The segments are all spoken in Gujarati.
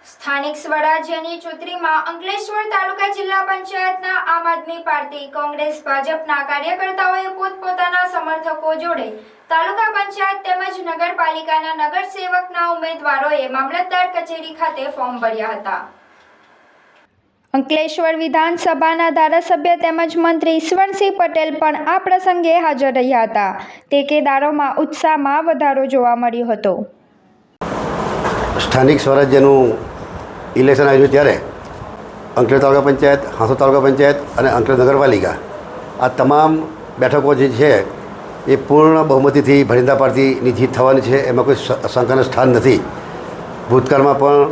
સ્થાનિક સ્વરાજ્યની ચૂંટણીમાં અંકલેશ્વર તાલુકા જિલ્લા પંચાયતના આમ આદમી પાર્ટી, કોંગ્રેસ, ભાજપના કાર્યકર્તાઓએ પોતપોતાના સમર્થકો જોડે તાલુકા પંચાયત તેમજ નગરપાલિકાના નગરસેવકના ઉમેદવારોએ મામલતદાર કચેરી ખાતે ફોર્મ ભર્યા હતા. અંકલેશ્વર વિધાનસભાના ધારાસભ્ય તેમજ મંત્રી ઈશ્વરસિંહ પટેલ પણ આ પ્રસંગે હાજર રહ્યા હતા. ટેકેદારોમાં ઉત્સાહમાં વધારો જોવા મળ્યો હતો. સ્થાનિક સ્વરાજ્યનું ઇલેક્શન આવ્યું ત્યારે અંકલેશ્વર તાલુકા પંચાયત, હાંસોદ તાલુકા પંચાયત અને અંકલેશ્વર નગરપાલિકા આ તમામ બેઠકો જે છે એ પૂર્ણ બહુમતીથી ભરિંદા પાર્ટીની જીત થવાની છે. એમાં કોઈ શંકાનું સ્થાન નથી. ભૂતકાળમાં પણ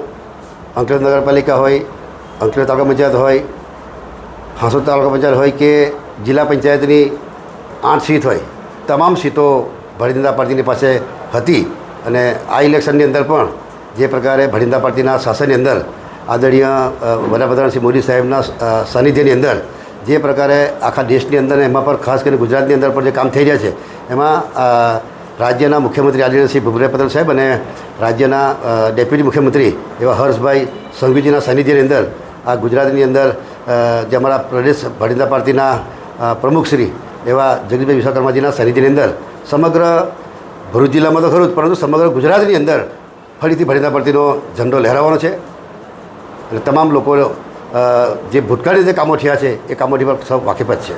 અંકલેશ્વર નગરપાલિકા હોય, અંકલેશ્વર તાલુકા પંચાયત હોય, હાંસોદ તાલુકા પંચાયત હોય કે જિલ્લા પંચાયતની 8 સીટ હોય, તમામ સીટો ભરિંદા પાર્ટીની પાસે હતી. અને આ ઇલેક્શનની અંદર પણ જે પ્રકારે ભરિંદા પાર્ટીના શાસનની અંદર આદરણીય વડાપ્રધાન શ્રી મોદી સાહેબના સાનિધ્યની અંદર જે પ્રકારે આખા દેશની અંદર એમાં પણ ખાસ કરીને ગુજરાતની અંદર પણ જે કામ થઈ રહ્યા છે એમાં રાજ્યના મુખ્યમંત્રી આદરણીય શ્રી ભૂપેન્દ્ર પટેલ સાહેબ અને રાજ્યના ડેપ્યુટી મુખ્યમંત્રી એવા હર્ષભાઈ સંઘવીજીના સાનિધ્યની અંદર આ ગુજરાતની અંદર જે અમારા પ્રદેશ ભરિંદા પાર્ટીના પ્રમુખશ્રી એવા જગદીશભાઈ વિશ્વકર્માજીના સાનિધ્યની અંદર સમગ્ર ભરૂચ જિલ્લામાં તો ખરું જ, પરંતુ સમગ્ર ગુજરાતની અંદર ફરીથી ભરિંદા પાર્ટીનો ઝંડો લહેરાવવાનો છે. અને તમામ લોકો જે ભૂતકાળની જે કામો થયા છે એ કામોથી પણ સૌ વાકેફ જ છે.